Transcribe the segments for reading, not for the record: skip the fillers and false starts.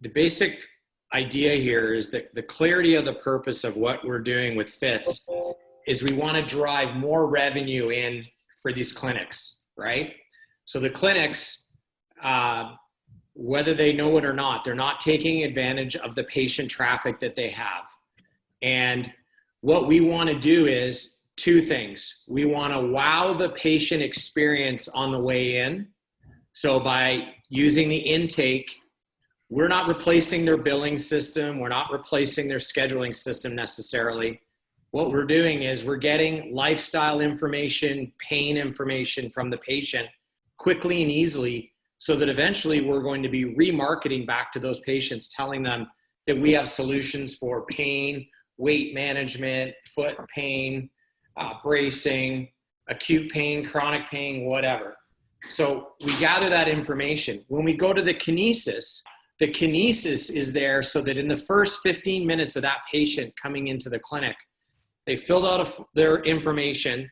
the basic idea here is that the clarity of the purpose of what we're doing with Fits is we want to drive more revenue in for these clinics, right? So the clinics, whether they know it or not, they're not taking advantage of the patient traffic that they have. And what we want to do is two things. We want to wow the patient experience on the way in. So by using the intake, we're not replacing their billing system. We're not replacing their scheduling system necessarily. What we're doing is we're getting lifestyle information, pain information from the patient quickly and easily, so that eventually we're going to be remarketing back to those patients, telling them that we have solutions for pain, weight management, foot pain, bracing, acute pain, chronic pain, whatever. So we gather that information. When we go to the kinesis is there so that in the first 15 minutes of that patient coming into the clinic, they filled out their information.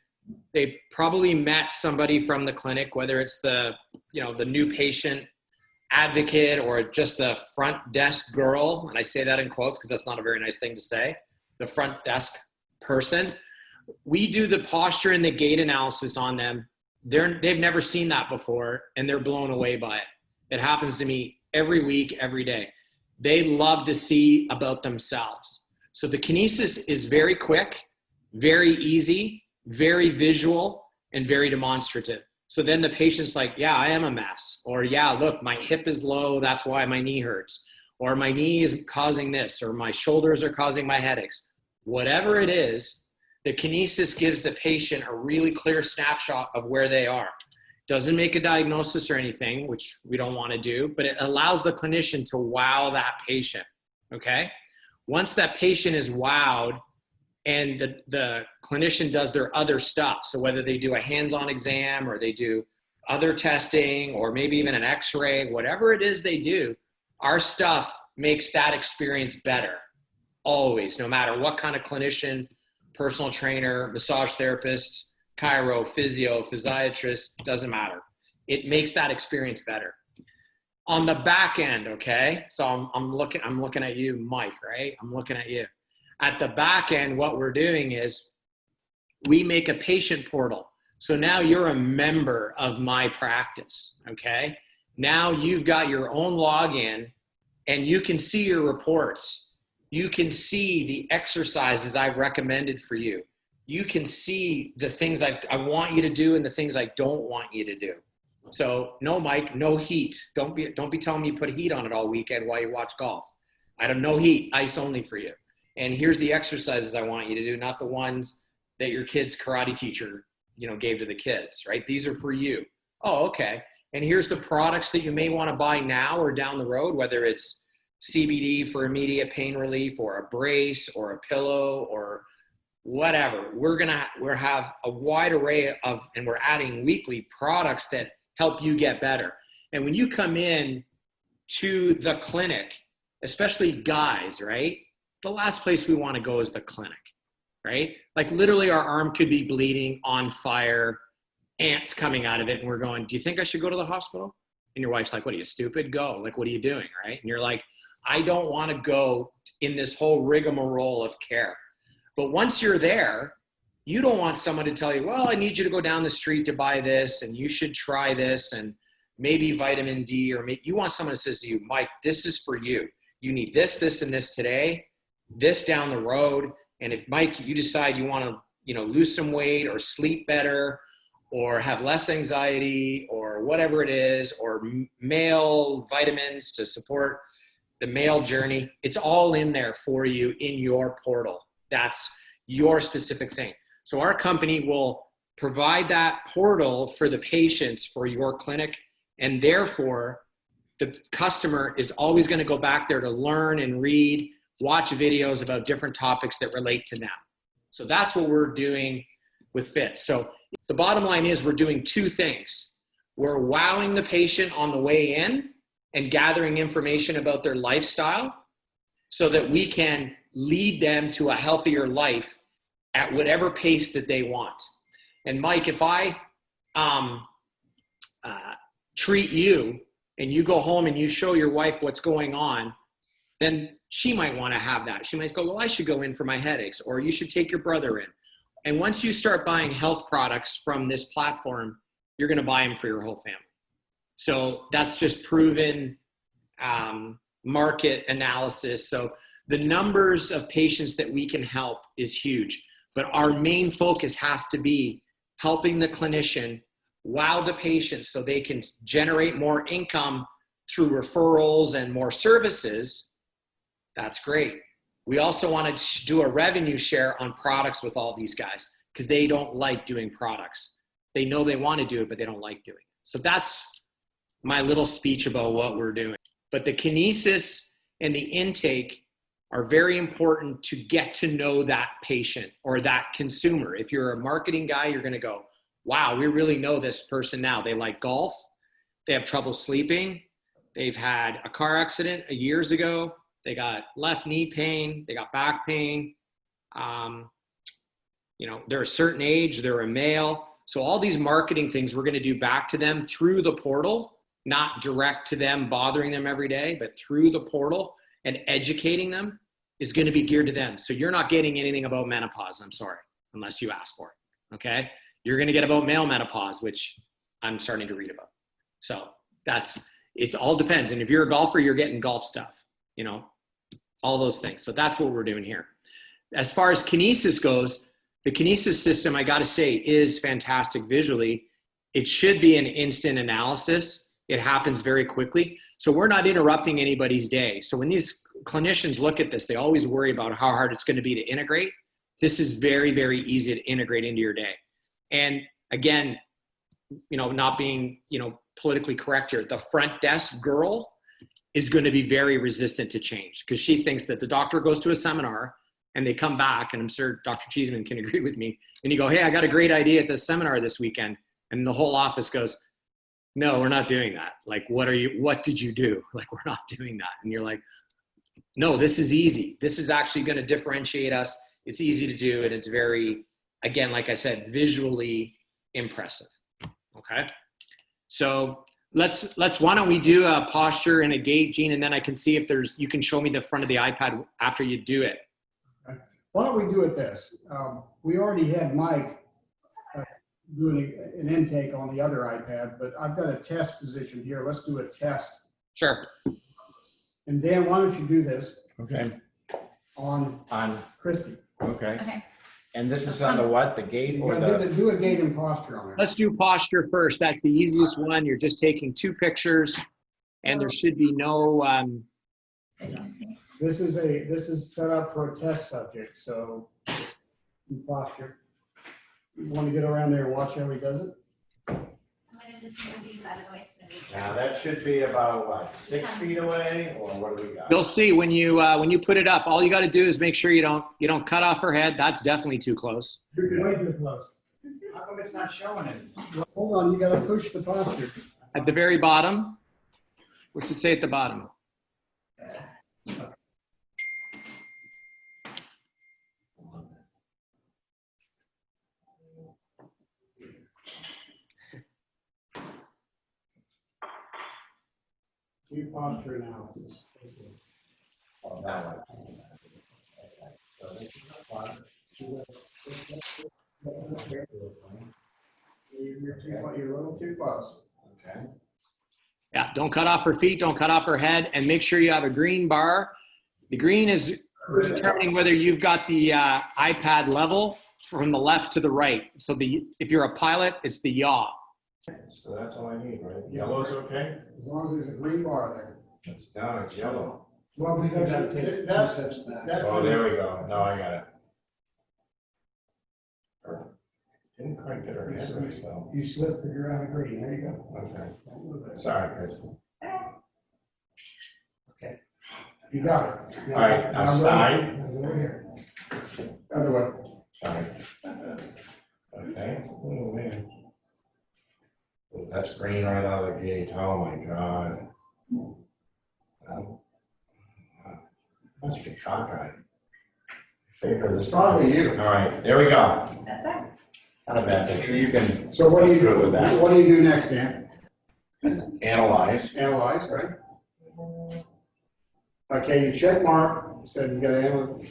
They probably met somebody from the clinic, whether it's the new patient advocate or just the front desk girl. And I say that in quotes because that's not a very nice thing to say. The front desk person. We do the posture and the gait analysis on them. They've never seen that before, and they're blown away by it. It happens to me every week, every day. They love to see about themselves. So the kinesis is very quick, very easy, very visual, and very demonstrative. So then the patient's like, yeah, I am a mess. Or yeah, look, my hip is low. That's why my knee hurts. Or my knee is causing this, or my shoulders are causing my headaches. Whatever it is, the kinesis gives the patient a really clear snapshot of where they are. Doesn't make a diagnosis or anything, which we don't want to do, but it allows the clinician to wow that patient, okay? Once that patient is wowed and the clinician does their other stuff, so whether they do a hands-on exam or they do other testing or maybe even an x-ray, whatever it is they do, our stuff makes that experience better, always, no matter what kind of clinician, personal trainer, massage therapist, chiro, physio, physiatrist, doesn't matter. It makes that experience better. On the back end, okay? So I'm looking at you, Mike, right? I'm looking at you. At the back end, what we're doing is we make a patient portal. So now you're a member of my practice, okay? Now you've got your own login and you can see your reports. You can see the exercises I've recommended for you. You can see the things I want you to do and the things I don't want you to do. So no, Mike, no heat. Don't be telling me you put heat on it all weekend while you watch golf. I don't know heat, ice only for you. And here's the exercises I want you to do, not the ones that your kid's karate teacher, gave to the kids, right? These are for you. Oh, okay. And here's the products that you may want to buy now or down the road, whether it's CBD for immediate pain relief or a brace or a pillow or whatever. We're have a wide array of, and we're adding weekly products that help you get better. And when you come in to the clinic, especially guys, right? The last place we want to go is the clinic, right? Like literally our arm could be bleeding, on fire, ants coming out of it. And we're going, do you think I should go to the hospital? And your wife's like, what are you, stupid? Go. Like, what are you doing, right? And you're like, I don't want to go in this whole rigmarole of care. But once you're there, you don't want someone to tell you, well, I need you to go down the street to buy this, and you should try this, and maybe vitamin D, or maybe you want someone that says to you, Mike, this is for you. You need this, this, and this today, this down the road. And if, Mike, you decide you want to, lose some weight or sleep better or have less anxiety or whatever it is, or male vitamins to support the male journey, it's all in there for you in your portal. That's your specific thing. So our company will provide that portal for the patients for your clinic, and therefore the customer is always going to go back there to learn and read, watch videos about different topics that relate to them. So that's what we're doing with Fit. So the bottom line is we're doing two things. We're wowing the patient on the way in and gathering information about their lifestyle so that we can lead them to a healthier life at whatever pace that they want. And Mike, if I treat you and you go home and you show your wife what's going on, then she might want to have that. She might go, well, I should go in for my headaches, or you should take your brother in. And once you start buying health products from this platform, you're going to buy them for your whole family. So that's just proven market analysis. So the numbers of patients that we can help is huge, but our main focus has to be helping the clinician wow the patients so they can generate more income through referrals and more services. That's great. We also want to do a revenue share on products with all these guys because they don't like doing products. They know they want to do it, but they don't like doing it. So that's my little speech about what we're doing. But the kinesis and the intake are very important to get to know that patient or that consumer. If you're a marketing guy, you're going to go, wow, we really know this person now. They like golf. They have trouble sleeping. They've had a car accident years ago. They got left knee pain. They got back pain. They're a certain age. They're a male. So all these marketing things we're going to do back to them through the portal, not direct to them, bothering them every day, but through the portal and educating them is going to be geared to them. So you're not getting anything about menopause, I'm sorry, unless you ask for it, okay? You're going to get about male menopause, which I'm starting to read about. So it all depends. And if you're a golfer, you're getting golf stuff, all those things. So that's what we're doing here. As far as kinesis goes, the kinesis system, I got to say, is fantastic visually. It should be an instant analysis. It happens very quickly. So we're not interrupting anybody's day. So when these clinicians look at this, they always worry about how hard it's going to be to integrate. This is very, very easy to integrate into your day. And again, not being, politically correct here, the front desk girl is going to be very resistant to change because she thinks that the doctor goes to a seminar and they come back, and I'm sure Dr. Cheeseman can agree with me, and you go, hey, I got a great idea at this seminar this weekend. And the whole office goes, no, we're not doing that. Like, what did you do? Like, we're not doing that. And you're like, no, this is easy. This is actually going to differentiate us. It's easy to do. And it's very, again, like I said, visually impressive. Okay. So why don't we do a posture and a gait, Gene, and then I can see if you can show me the front of the iPad after you do it. Okay. Why don't we do it this? We already had Mike doing an intake on the other iPad, but I've got a test position here. Let's do a test. Sure. And Dan, why don't you do this? Okay. On Christy. Okay. Okay. And this is on the what? The gait or Do a gait and posture on it. Let's do posture first. That's the easiest one. You're just taking 2 pictures and there should be no, This is set up for a test subject, so posture. You want to get around there and watch how he does it? I'm gonna just move these out of the way so nobody Now that should be about what, 6 feet away, or what do we got? you'll see when you put it up, all you got to do is make sure you don't cut off her head. That's definitely too close. You're way too close. How come it's not showing it? Hold on, you got to push the posture. At the very bottom, what's it say at the bottom? Do posture analysis. Oh, that one. So this is the posture. You're a little too close. Okay. Yeah, don't cut off her feet, don't cut off her head, and make sure you have a green bar. The green is determining whether you've got the iPad level from the left to the right. So if you're a pilot, it's the yaw. So that's all I need, right? Yellow's okay? As long as there's a green bar there. It's yellow. Well, because that's. Oh, there we go. Now I got it. Didn't quite get her head right, so. You slipped if you're on a green. There you go. Okay. Sorry, Kristen. Okay. You got it. All right, now side. Over here. Other way. Sorry. Okay. Oh, man. That's green right out of the gate. Oh, my God. Must be cockeyed. Favor this. Probably you. All right, there we go. That's that. Not a bad picture. You can. So what do you go do with that? What do you do next, Dan? And Analyze. Analyze, right? Okay, you check mark, said you got to analyze.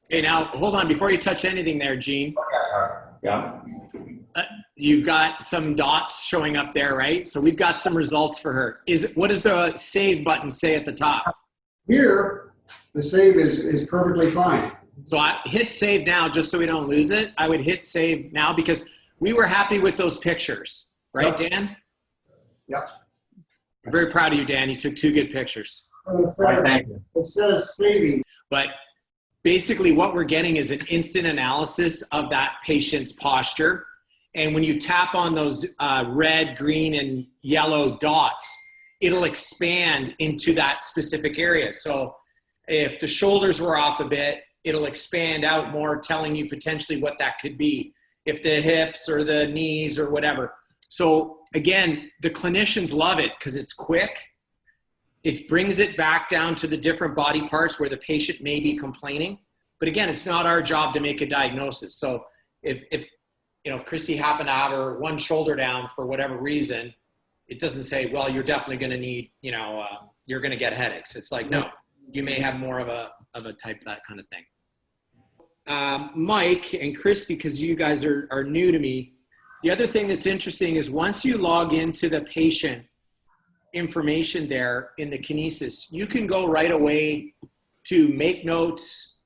Okay, now hold on. Before you touch anything there, Gene, Yeah. you've got some dots showing up there, right? So we've got some results for her. What does the save button say at the top? Here, the save is perfectly fine. So I hit save now just so we don't lose it. I would hit save now because we were happy with those pictures, right, Yep. Dan? Yep. I'm very proud of you, Dan. You took 2 good pictures. Thank you. It says saving. But basically what we're getting is an instant analysis of that patient's posture. And when you tap on those red, green, and yellow dots, it'll expand into that specific area. So if the shoulders were off a bit, it'll expand out more, telling you potentially what that could be. If the hips or the knees or whatever. So again, the clinicians love it because it's quick. It brings it back down to the different body parts where the patient may be complaining. But again, it's not our job to make a diagnosis. So if Christy happened to have her one shoulder down for whatever reason, it doesn't say, well, you're definitely going to need, you're going to get headaches. It's like, no, you may have more of a type, that kind of thing. Mike and Christy, because you guys are new to me, the other thing that's interesting is once you log into the patient information there in the Kinesis, you can go right away to make notes,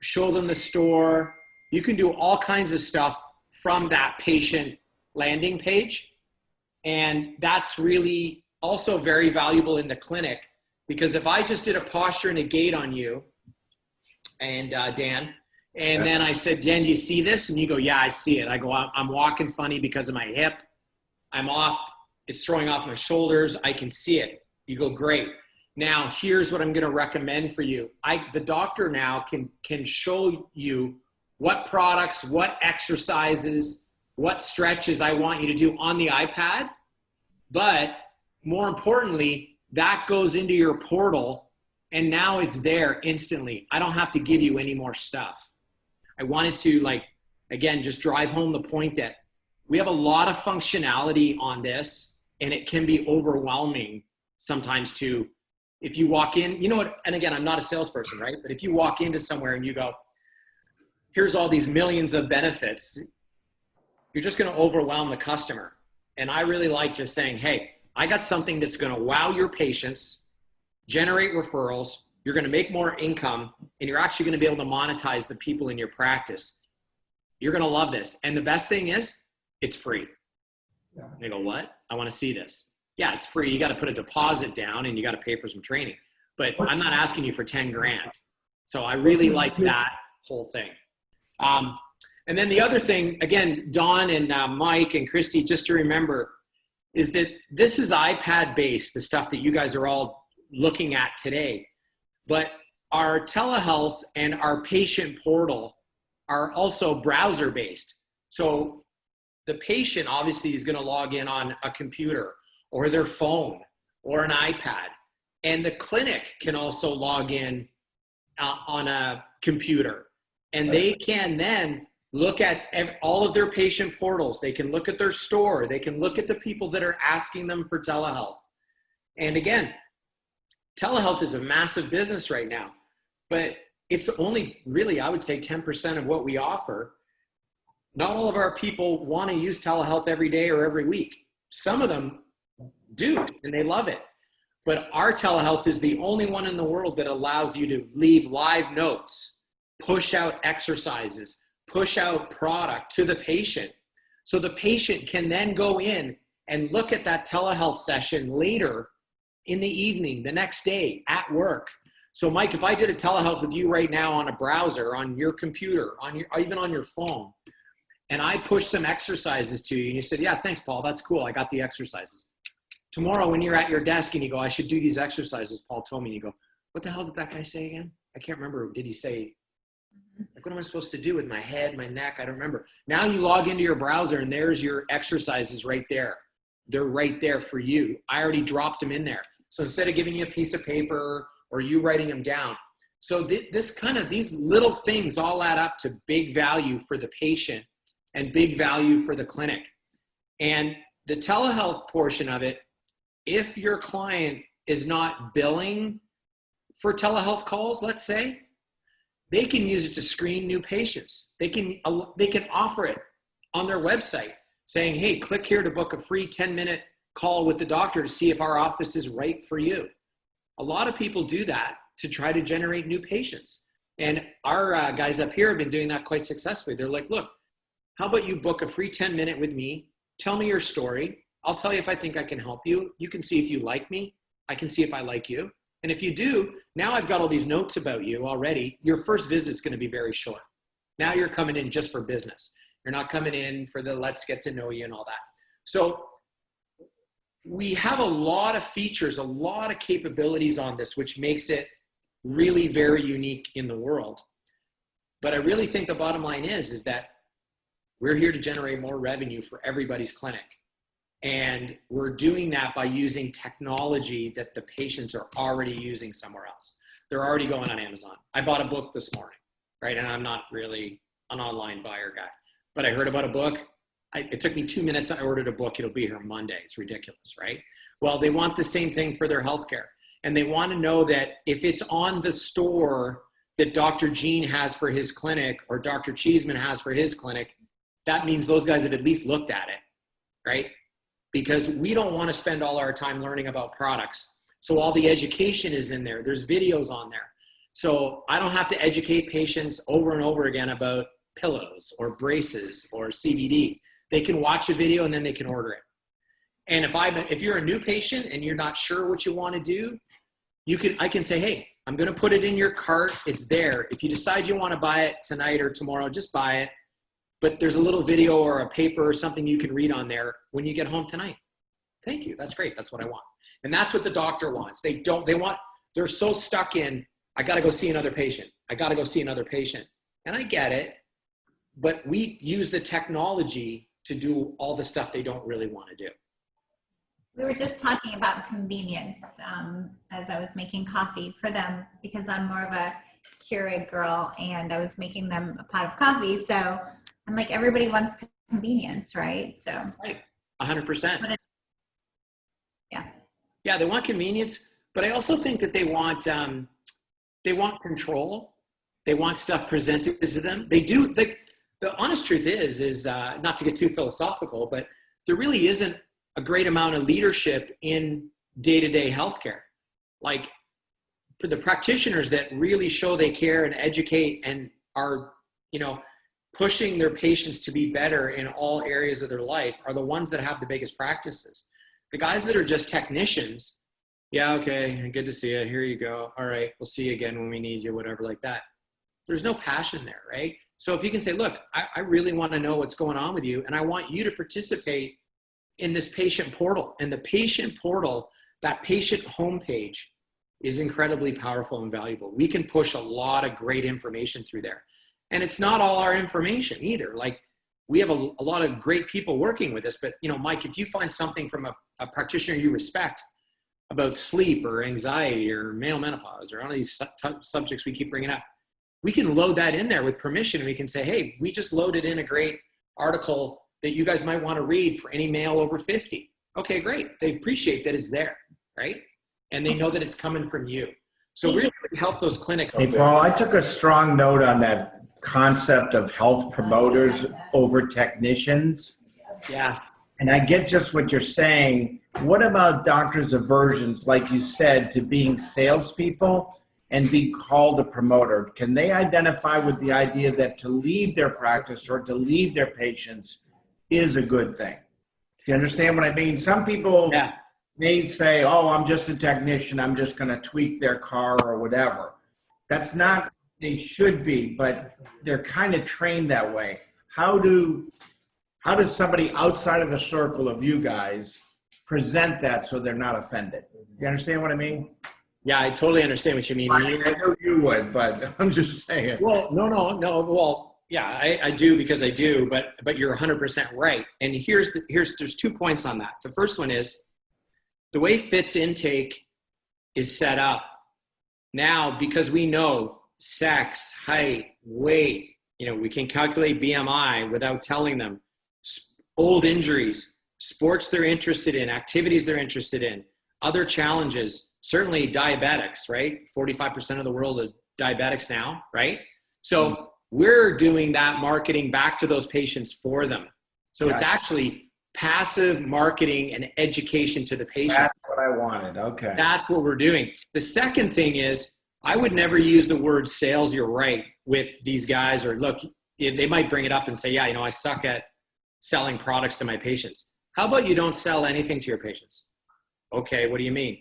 show them the store. You can do all kinds of stuff from that patient landing page. And that's really also very valuable in the clinic, because if I just did a posture and a gait on you and Dan, and then I said, Dan, do you see this? And you go, yeah, I see it. I go, I'm walking funny because of my hip. I'm off. It's throwing off my shoulders. I can see it. You go, great. Now, here's what I'm going to recommend for you. The doctor now can show you what products, what exercises, what stretches I want you to do on the iPad. But more importantly, that goes into your portal, and now it's there instantly. I don't have to give you any more stuff. I wanted to, again, just drive home the point that we have a lot of functionality on this, and it can be overwhelming sometimes too. If you walk in, and again, I'm not a salesperson, right? But if you walk into somewhere and you go, here's all these millions of benefits, you're just going to overwhelm the customer. And I really like just saying, hey, I got something that's going to wow your patients, generate referrals, you're going to make more income, and you're actually going to be able to monetize the people in your practice. You're going to love this. And the best thing is, it's free. Yeah. They go, what? I want to see this. Yeah, it's free. You got to put a deposit down and you got to pay for some training. But I'm not asking you for 10 grand. So I really like that whole thing. And then the other thing, again, Don and Mike and Christy, just to remember, is that this is iPad based, the stuff that you guys are all looking at today. But our telehealth and our patient portal are also browser based. So the patient obviously is going to log in on a computer or their phone or an iPad. And the clinic can also log in on a computer. And they can then look at all of their patient portals. They can look at their store. They can look at the people that are asking them for telehealth. And again, telehealth is a massive business right now, but it's only really, I would say, 10% of what we offer. Not all of our people want to use telehealth every day or every week. Some of them do, and they love it. But our telehealth is the only one in the world that allows you to leave live notes, push out exercises, push out product to the patient. So the patient can then go in and look at that telehealth session later in the evening, the next day at work. So Mike, if I did a telehealth with you right now on a browser, on your computer, even on your phone, and I push some exercises to you and you said, yeah, thanks, Paul, that's cool, I got the exercises. Tomorrow when you're at your desk and you go, I should do these exercises, Paul told me, and you go, what the hell did that guy say again? I can't remember. Did he say, like, what am I supposed to do with my head, my neck? I don't remember. Now you log into your browser and there's your exercises right there. They're right there for you. I already dropped them in there. So instead of giving you a piece of paper or you writing them down. So these little things all add up to big value for the patient and big value for the clinic. And the telehealth portion of it if your client is not billing for telehealth calls, let's say, they can use it to screen new patients. They can offer it on their website saying, hey, click here to book a free 10-minute call with the doctor to see if our office is right for you. A lot of people do that to try to generate new patients. And our guys up here have been doing that quite successfully. They're like, look, how about you book a free 10-minute with me? Tell me your story. I'll tell you if I think I can help you. You can see if you like me. I can see if I like you. And if you do, now I've got all these notes about you already. Your first visit is going to be very short. Now you're coming in just for business. You're not coming in for the let's get to know you and all that. So we have a lot of features, a lot of capabilities on this, which makes it really very unique in the world. But I really think the bottom line is that we're here to generate more revenue for everybody's clinic. And we're doing that by using technology that the patients are already using somewhere else. They're already going on Amazon. I bought a book this morning, right? And I'm not really an online buyer guy, but I heard about a book. It took me 2 minutes. I ordered a book. It'll be here Monday. It's ridiculous, right? Well, they want the same thing for their healthcare. And they want to know that if it's on the store that Dr. Gene has for his clinic or Dr. Cheeseman has for his clinic, that means those guys have at least looked at it, right? Because we don't want to spend all our time learning about products. So all the education is in there. There's videos on there. So I don't have to educate patients over and over again about pillows or braces or CBD. They can watch a video and then they can order it. And if you're a new patient and you're not sure what you want to do, I can say, hey, I'm going to put it in your cart. It's there. If you decide you want to buy it tonight or tomorrow, just buy it. But there's a little video or a paper or something you can read on there when you get home tonight. Thank you. That's great. That's what I want. And that's what the doctor wants. They're so stuck in, I got to go see another patient. I got to go see another patient. And I get it. But we use the technology to do all the stuff they don't really want to do. We were just talking about convenience as I was making coffee for them because I'm more of a Keurig girl and I was making them a pot of coffee. So I'm like, everybody wants convenience, right? So right, 100%. Yeah. Yeah, they want convenience, but I also think that they want control. They want stuff presented to them. They do. The honest truth is not to get too philosophical, but there really isn't a great amount of leadership in day-to-day healthcare. Like for the practitioners that really show they care and educate and are, pushing their patients to be better in all areas of their life are the ones that have the biggest practices. The guys that are just technicians, yeah, okay, good to see you. Here you go. All right, we'll see you again when we need you, whatever like that. There's no passion there, right? So if you can say, look, I really want to know what's going on with you, and I want you to participate in this patient portal. And the patient portal, that patient homepage is incredibly powerful and valuable. We can push a lot of great information through there. And it's not all our information either. Like we have a lot of great people working with us, but Mike, if you find something from a practitioner you respect about sleep or anxiety or male menopause or all of these subjects we keep bringing up, we can load that in there with permission. And we can say, hey, we just loaded in a great article that you guys might want to read for any male over 50. Okay, great. They appreciate that it's there, right? And they know that it's coming from you. So we really help those clinics. Hey, Paul, I took a strong note on that concept of health promoters over technicians. Yeah. And I get just what you're saying. What about doctors' aversions, like you said, to being salespeople and be called a promoter? Can they identify with the idea that to lead their practice or to lead their patients is a good thing? Do you understand what I mean? Some people may say, oh, I'm just a technician. I'm just going to tweak their car or whatever. That's not, they should be, but they're kind of trained that way. How does somebody outside of the circle of you guys present that so they're not offended? You understand what I mean? Yeah, I totally understand what you mean. I know you would, but I'm just saying. Well, no. Well, yeah, I do because I do, but you're 100% right. And there's 2 points on that. The first one is the way Fits intake is set up now, because we know sex, height, weight, we can calculate BMI without telling them, old injuries, sports they're interested in, activities they're interested in, other challenges, certainly diabetics, right? 45% of the world are diabetics now, right? So we're doing that marketing back to those patients for them. So it's actually passive marketing and education to the patient. That's what I wanted. Okay. That's what we're doing. The second thing is, I would never use the word sales, you're right, with these guys. Or look, they might bring it up and say, yeah, I suck at selling products to my patients. How about you don't sell anything to your patients? Okay, what do you mean?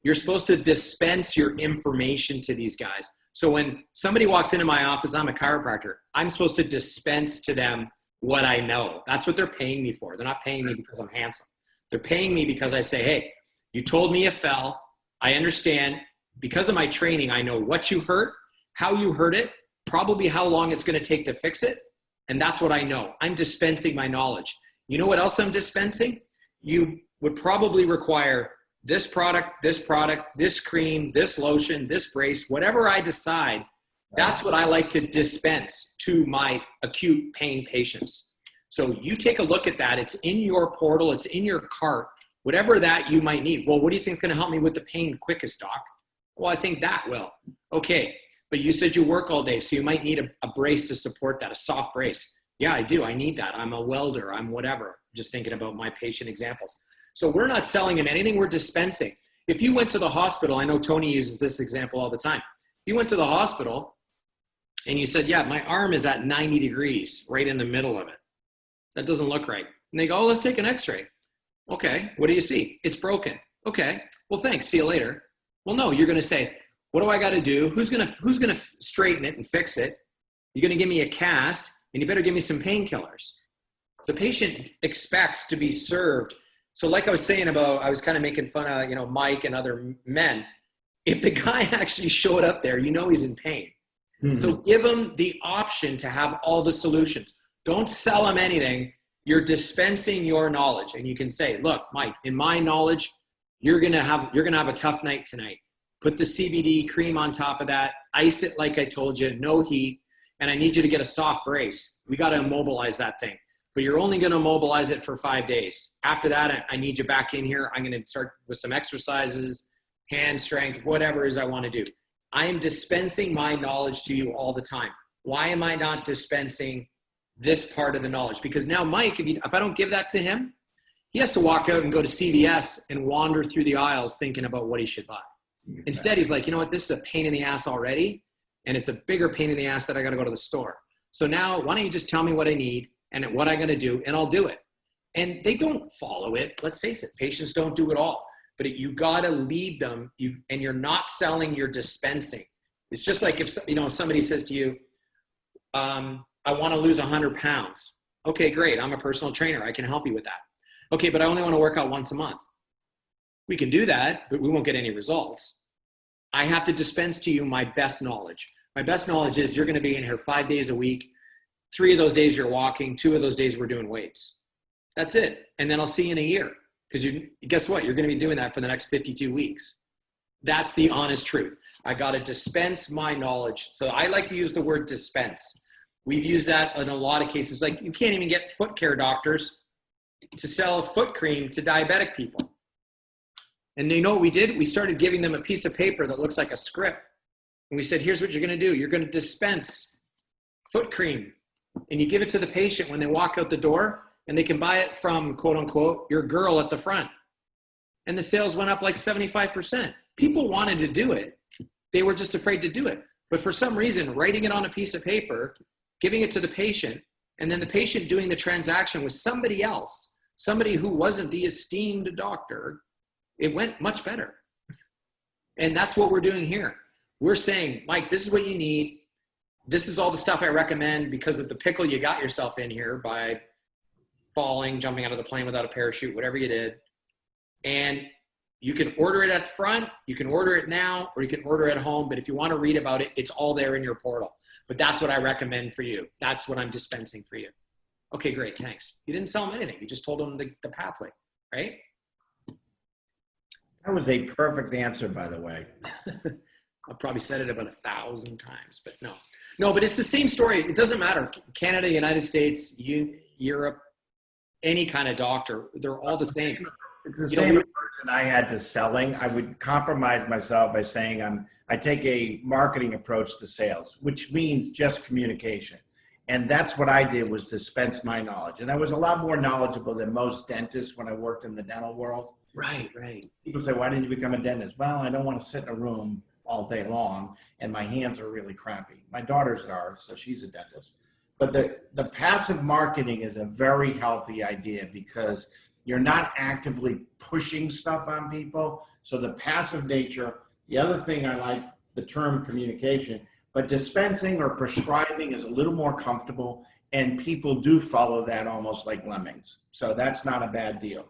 You're supposed to dispense your information to these guys. So when somebody walks into my office, I'm a chiropractor, I'm supposed to dispense to them what I know. That's what they're paying me for. They're not paying me because I'm handsome. They're paying me because I say, hey, you told me you fell. I understand. Because of my training, I know what you hurt, how you hurt it, probably how long it's going to take to fix it. And that's what I know. I'm dispensing my knowledge. You know what else I'm dispensing? You would probably require this product, this cream, this lotion, this brace, whatever I decide. That's what I like to dispense to my acute pain patients. So you take a look at that. It's in your portal. It's in your cart, whatever that you might need. Well, what do you think is going to help me with the pain quickest, doc? Well, I think that will. Okay, but you said you work all day, so you might need a brace to support that, a soft brace. Yeah, I do. I need that. I'm a welder. I'm whatever. Just thinking about my patient examples. So we're not selling them anything. We're dispensing. If you went to the hospital, I know Tony uses this example all the time. If you went to the hospital and you said, yeah, my arm is at 90 degrees, right in the middle of it. That doesn't look right. And they go, oh, let's take an x-ray. Okay, what do you see? It's broken. Okay, well, thanks. See you later. Well, no, you're going to say, what do I got to do? Who's going to straighten it and fix it? You're going to give me a cast, and you better give me some painkillers. The patient expects to be served. So like I was saying about, I was kind of making fun of, Mike and other men. If the guy actually showed up there, he's in pain. Mm-hmm. So give him the option to have all the solutions. Don't sell him anything. You're dispensing your knowledge. And you can say, look, Mike, in my knowledge, you're gonna have a tough night tonight. Put the CBD cream on top of that, ice it like I told you, no heat, and I need you to get a soft brace. We got to immobilize that thing, but you're only going to immobilize it for 5 days. After that, I need you back in here. I'm going to start with some exercises, hand strength, whatever it is I want to do. I am dispensing my knowledge to you all the time. Why am I not dispensing this part of the knowledge? Because now Mike, if I don't give that to him, he has to walk out and go to CVS and wander through the aisles thinking about what he should buy. Instead, he's like, you know what, this is a pain in the ass already, and it's a bigger pain in the ass that I got to go to the store. So now, why don't you just tell me what I need and what I'm going to do, and I'll do it. And they don't follow it. Let's face it, patients don't do it all. But you got to lead them, and you're not selling, you're dispensing. It's just like if somebody says to you, I want to lose 100 pounds. Okay, great. I'm a personal trainer. I can help you with that. Okay, but I only want to work out once a month. We can do that, but we won't get any results. I have to dispense to you my best knowledge. My best knowledge is you're going to be in here 5 days a week. 3 of those days you're walking. 2 of those days we're doing weights. That's it. And then I'll see you in a year. Because guess what? You're going to be doing that for the next 52 weeks. That's the honest truth. I got to dispense my knowledge. So I like to use the word dispense. We've used that in a lot of cases. Like you can't even get foot care doctors to sell foot cream to diabetic people. And you know what we did? We started giving them a piece of paper that looks like a script. And we said, here's what you're going to do. You're going to dispense foot cream. And you give it to the patient when they walk out the door, and they can buy it from, quote unquote, your girl at the front. And the sales went up like 75%. People wanted to do it. They were just afraid to do it. But for some reason, writing it on a piece of paper, giving it to the patient, and then the patient doing the transaction with somebody else, somebody who wasn't the esteemed doctor, it went much better. And that's what we're doing here. We're saying, Mike, this is what you need. This is all the stuff I recommend because of the pickle you got yourself in here by falling, jumping out of the plane without a parachute, whatever you did. And you can order it at front, you can order it now, or you can order it at home. But if you want to read about it, it's all there in your portal. But that's what I recommend for you. That's what I'm dispensing for you. Okay, great, thanks. You didn't sell them anything. You just told them the pathway, right? That was a perfect answer, by the way. I've probably said it about 1,000 times, but no. No, but it's the same story. It doesn't matter. Canada, United States, Europe, any kind of doctor, they're all the same. It's the same approach aversion I had to selling, I would compromise myself by saying I take a marketing approach to sales, which means just communication. And that's what I did, was dispense my knowledge. And I was a lot more knowledgeable than most dentists when I worked in the dental world. Right, right. People say, why didn't you become a dentist? Well, I don't want to sit in a room all day long, and my hands are really crappy. My daughters are, so she's a dentist. But the passive marketing is a very healthy idea because you're not actively pushing stuff on people. So the passive nature, the other thing I like, the term communication, but dispensing or prescribing is a little more comfortable, and people do follow that almost like lemmings. So that's not a bad deal.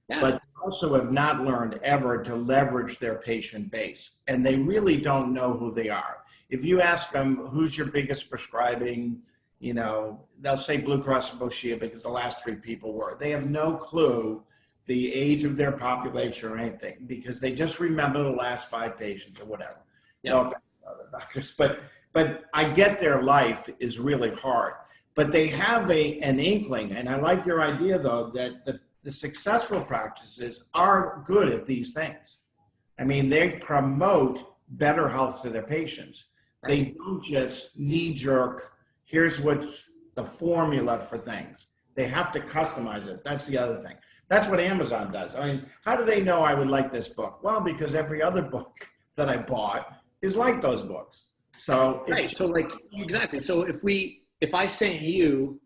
Yeah. But also have not learned ever to leverage their patient base, and they really don't know who they are. If you ask them, who's your biggest prescribing, they'll say Blue Cross and Blue Shield because the last three people were. They have no clue the age of their population or anything because they just remember the last 5 patients or whatever. Yep. No offense to other doctors, but I get their life is really hard. But they have an inkling, and I like your idea though that the successful practices are good at these things. I mean, they promote better health to their patients. Right. They don't just knee-jerk, here's what's the formula for things. They have to customize it. That's the other thing. That's what Amazon does. I mean, how do they know I would like this book? Well, because every other book that I bought is like those books. So right. So like, exactly. So if I sent you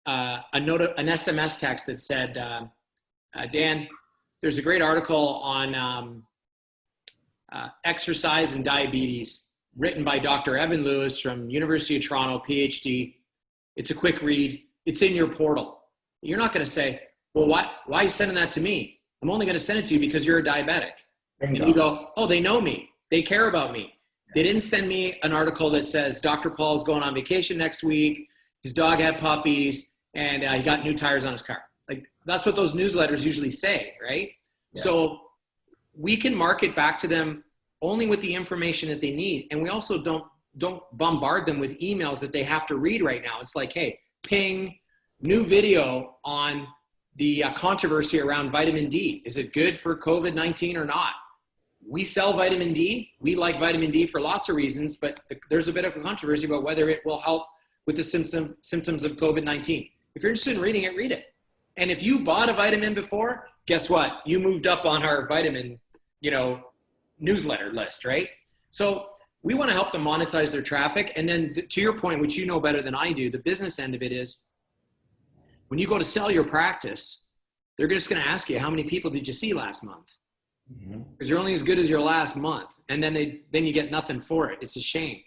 an SMS text that said, Dan, there's a great article on exercise and diabetes written by Dr. Evan Lewis from University of Toronto, PhD. It's a quick read. It's in your portal. You're not going to say, well, why are you sending that to me? I'm only going to send it to you because you're a diabetic. Bingo. And you go, oh, they know me. They care about me. They didn't send me an article that says Dr. Paul's going on vacation next week. His dog had puppies and he got new tires on his car. Like, that's what those newsletters usually say, right? Yeah. So we can market back to them only with the information that they need. And we also don't bombard them with emails that they have to read right now. It's like, hey, ping, new video on the controversy around vitamin D. Is it good for COVID-19 or not? We sell vitamin D. We like vitamin D for lots of reasons, but there's a bit of a controversy about whether it will help with the symptoms of COVID-19. If you're interested in reading it, read it. And if you bought a vitamin before, guess what? You moved up on our vitamin, newsletter list, right? So we want to help them monetize their traffic. And then to your point, which you know better than I do, the business end of it is when you go to sell your practice, they're just going to ask you, how many people did you see last month? Because you're only as good as your last month. And then you get nothing for it. It's a shame.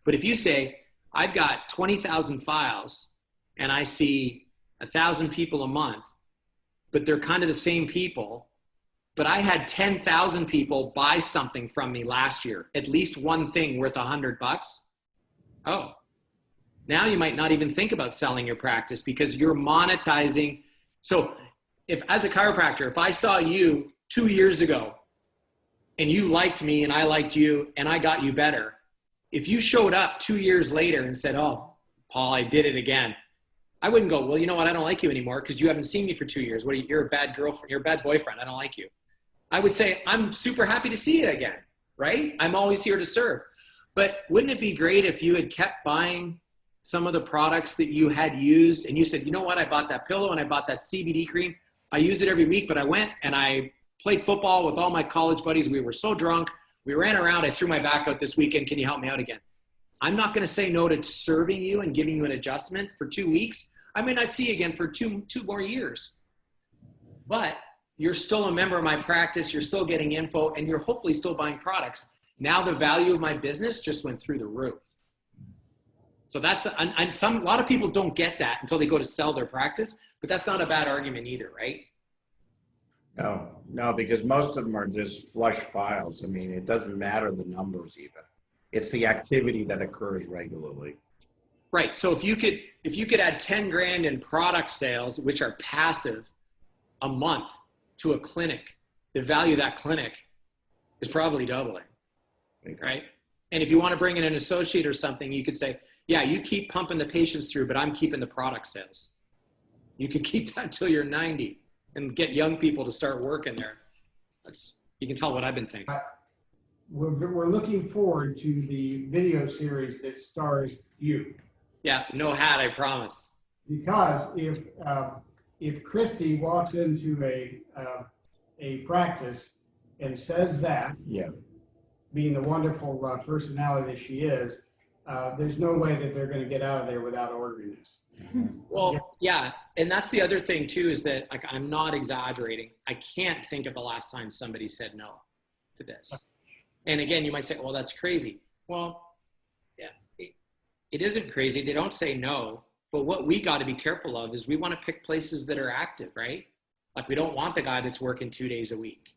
But if you say, I've got 20,000 files and I see 1,000 people a month, but they're kind of the same people, but I had 10,000 people buy something from me last year, at least one thing worth $100. Oh, now you might not even think about selling your practice because you're monetizing. So if, as a chiropractor, if I saw you 2 years ago and you liked me and I liked you and I got you better, if you showed up 2 years later and said, oh, Paul, I did it again, I wouldn't go, well, you know what? I don't like you anymore because you haven't seen me for 2 years. You're a bad girlfriend. You're a bad boyfriend. I don't like you. I would say, I'm super happy to see you again, right? I'm always here to serve. But wouldn't it be great if you had kept buying some of the products that you had used and you said, you know what? I bought that pillow and I bought that CBD cream. I use it every week, but I went and I played football with all my college buddies. We were so drunk. We ran around. I threw my back out this weekend. Can you help me out again? I'm not going to say no to serving you and giving you an adjustment for 2 weeks. I may not see you again for two more years, but you're still a member of my practice. You're still getting info and you're hopefully still buying products. Now the value of my business just went through the roof. So that's, and a lot of people don't get that until they go to sell their practice, but that's not a bad argument either, right? No, because most of them are just flush files. I mean, it doesn't matter the numbers even. It's the activity that occurs regularly. Right. So if you could add 10 grand in product sales, which are passive, a month to a clinic, the value of that clinic is probably doubling, right? And if you want to bring in an associate or something, you could say, yeah, you keep pumping the patients through, but I'm keeping the product sales. You could keep that till you're 90 and get young people to start working there. You can tell what I've been thinking. We're looking forward to the video series that stars you. Yeah, no hat, I promise. Because if Christy walks into a practice and says that, Yeah. being the wonderful personality that she is, there's no way that they're going to get out of there without ordering this. Well, yeah, and that's the other thing too, is that like I'm not exaggerating. I can't think of the last time somebody said no to this. And again, you might say, well, that's crazy. Well, yeah, it isn't crazy. They don't say no, but what we got to be careful of is we want to pick places that are active, right? Like we don't want the guy that's working 2 days a week,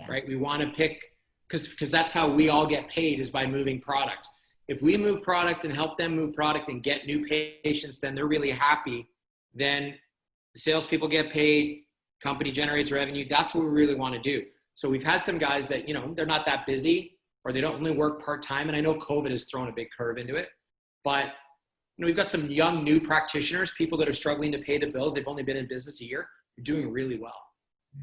right? We want to pick, because that's how we all get paid, is by moving product. If we move product and help them move product and get new patients, then they're really happy. Then the salespeople get paid, company generates revenue. That's what we really want to do. So we've had some guys that, you know, they're not that busy or they don't only work part-time. And I know COVID has thrown a big curve into it, but you know, we've got some young new practitioners, people that are struggling to pay the bills. They've only been in business a year. They're doing really well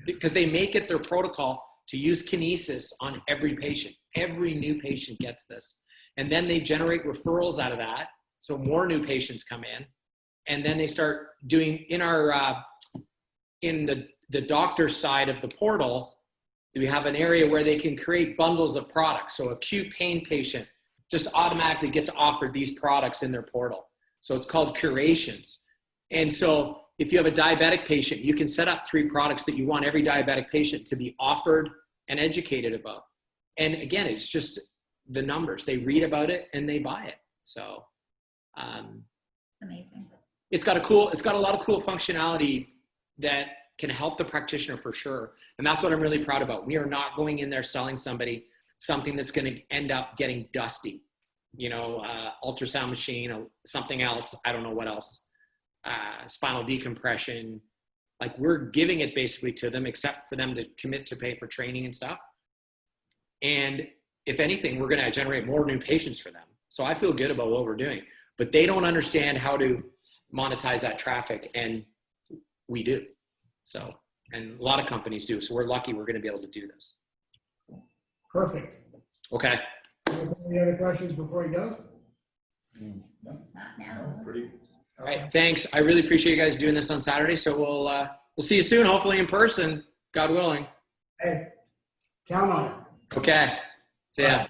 because they make it their protocol to use kinesis on every patient. Every new patient gets this. And then they generate referrals out of that. So more new patients come in. And then they start doing in our, in the doctor side of the portal, we have an area where they can create bundles of products. So acute pain patient just automatically gets offered these products in their portal. So it's called curations. And so if you have a diabetic patient, you can set up 3 products that you want every diabetic patient to be offered and educated about. And again, it's just the numbers. They read about it and they buy it. So Amazing. it's got a lot of cool functionality that can help the practitioner for sure. And that's what I'm really proud about. We are not going in there selling somebody something that's going to end up getting dusty, you know, ultrasound machine, something else. I don't know what else, spinal decompression. Like we're giving it basically to them, except for them to commit to pay for training and stuff. And if anything, we're going to generate more new patients for them. So I feel good about what we're doing, but they don't understand how to monetize that traffic. And we do. So, and a lot of companies do. So we're lucky we're going to be able to do this. Perfect. Okay. Any other questions before he goes? Not now. All right. Thanks. I really appreciate you guys doing this on Saturday. So we'll see you soon, hopefully in person, God willing. Hey, count on it. Okay. See ya.